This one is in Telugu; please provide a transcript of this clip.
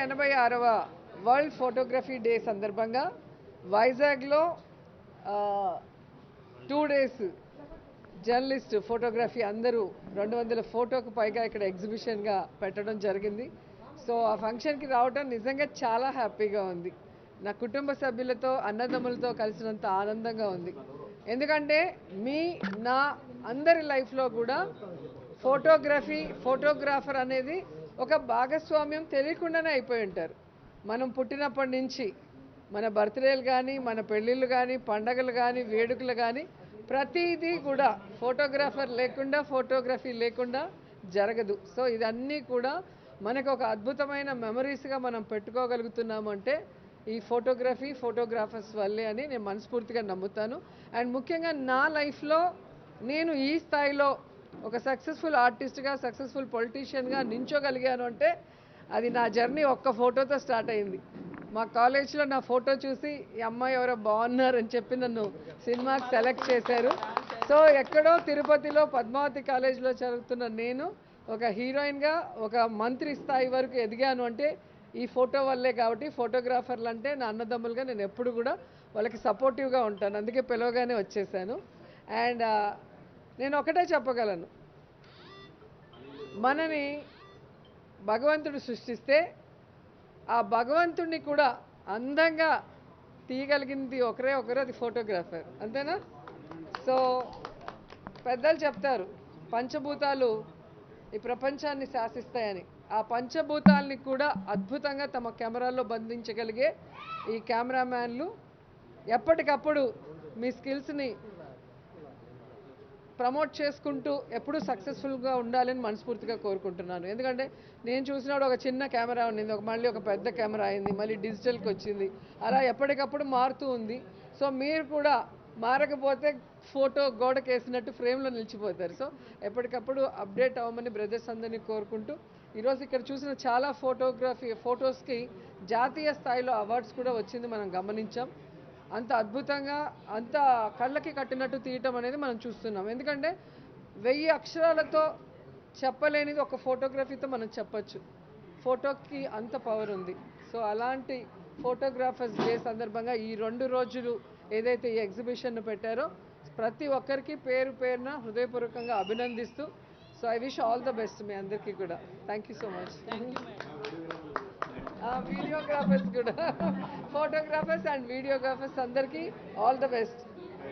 186వ వరల్డ్ ఫోటోగ్రఫీ డే సందర్భంగా వైజాగ్లో 2 days జర్నలిస్ట్ ఫోటోగ్రఫీ అందరూ 200 ఫోటోకు పైగా ఇక్కడ ఎగ్జిబిషన్గా పెట్టడం జరిగింది. సో ఆ ఫంక్షన్కి రావడం నిజంగా చాలా హ్యాపీగా ఉంది. నా కుటుంబ సభ్యులతో అన్నదమ్ములతో కలిసినంత ఆనందంగా ఉంది. ఎందుకంటే నా అందరి లైఫ్లో కూడా ఫోటోగ్రాఫర్ అనేది ఒక భాగస్వామ్యం తెలియకుండానే అయిపోయి ఉంటారు. మనం పుట్టినప్పటి నుంచి మన బర్త్డేలు కానీ, మన పెళ్ళిళ్ళు కానీ, పండగలు కానీ, వేడుకలు కానీ ప్రతిదీ కూడా ఫోటోగ్రఫీ లేకుండా జరగదు. సో ఇదన్నీ కూడా మనకు ఒక అద్భుతమైన మెమరీస్గా మనం పెట్టుకోగలుగుతున్నాము అంటే ఈ ఫోటోగ్రాఫర్స్ వల్లే అని నేను మనస్ఫూర్తిగా నమ్ముతాను. అండ్ ముఖ్యంగా నా లైఫ్లో నేను ఈ స్థాయిలో ఒక సక్సెస్ఫుల్ ఆర్టిస్ట్గా, సక్సెస్ఫుల్ పొలిటీషియన్గా నించోగలిగాను అంటే అది నా జర్నీ ఒక్క ఫోటోతో స్టార్ట్ అయింది. మా కాలేజ్లో నా ఫోటో చూసి ఈ అమ్మాయి ఎవరో బాగున్నారని చెప్పి నన్ను సినిమాకి సెలెక్ట్ చేశారు. సో ఎక్కడో తిరుపతిలో పద్మావతి కాలేజ్లో చదువుతున్న నేను ఒక హీరోయిన్గా ఒక మంత్రి స్థాయి వరకు ఎదిగాను అంటే ఈ ఫోటో వల్లే. కాబట్టి ఫోటోగ్రాఫర్లు అంటే నా అన్నదమ్ములుగా నేను ఎప్పుడు కూడా వాళ్ళకి సపోర్టివ్గా ఉంటాను. అందుకే పిలవగానే వచ్చేసాను. అండ్ నేను ఒకటే చెప్పగలను, మనని భగవంతుడు సృష్టిస్తే ఆ భగవంతుడిని కూడా అందంగా తీయగలిగింది ఒకరు, అది ఫోటోగ్రాఫర్. అంతేనా? సో పెద్దలు చెప్తారు పంచభూతాలు ఈ ప్రపంచాన్ని శాసిస్తాయని. ఆ పంచభూతాలని కూడా అద్భుతంగా తమ కెమెరాల్లో బంధించగలిగే ఈ కెమెరామ్యాన్లు ఎప్పటికప్పుడు మీ స్కిల్స్ని ప్రమోట్ చేసుకుంటూ ఎప్పుడూ సక్సెస్ఫుల్గా ఉండాలని మనస్ఫూర్తిగా కోరుకుంటున్నాను. ఎందుకంటే నేను చూసినప్పుడు ఒక చిన్న కెమెరా ఉండింది, మళ్ళీ ఒక పెద్ద కెమెరా అయింది, మళ్ళీ డిజిటల్కి వచ్చింది, అలా ఎప్పటికప్పుడు మారుతూ ఉంది. సో మీరు కూడా మారకపోతే ఫోటో గోడకేసినట్టు ఫ్రేమ్లో నిలిచిపోతారు. సో ఎప్పటికప్పుడు అప్డేట్ అవ్వమని బ్రదర్స్ అందరినీ కోరుకుంటూ ఈరోజు ఇక్కడ చూసిన చాలా ఫొటోస్కి జాతీయ స్థాయిలో అవార్డ్స్ కూడా వచ్చింది, మనం గమనించాం. అంత అద్భుతంగా, అంత కళ్ళకి కట్టినట్టు తీయటం అనేది మనం చూస్తున్నాం. ఎందుకంటే 1000 అక్షరాలతో చెప్పలేనిది ఒక ఫోటోగ్రఫీతో మనం చెప్పచ్చు. ఫోటోకి అంత పవర్ ఉంది. సో అలాంటి ఫోటోగ్రాఫర్స్ డే సందర్భంగా ఈ 2 రోజులు ఏదైతే ఈ ఎగ్జిబిషన్ పెట్టారో ప్రతి ఒక్కరికి పేరున హృదయపూర్వకంగా అభినందిస్తూ, so I wish all the best మీ అందరికీ కూడా. Thank you so much. Videographers కూడా, ఫోటోగ్రాఫర్స్ అండ్ వీడియోగ్రాఫర్స్ అందరికీ ఆల్ ద బెస్ట్.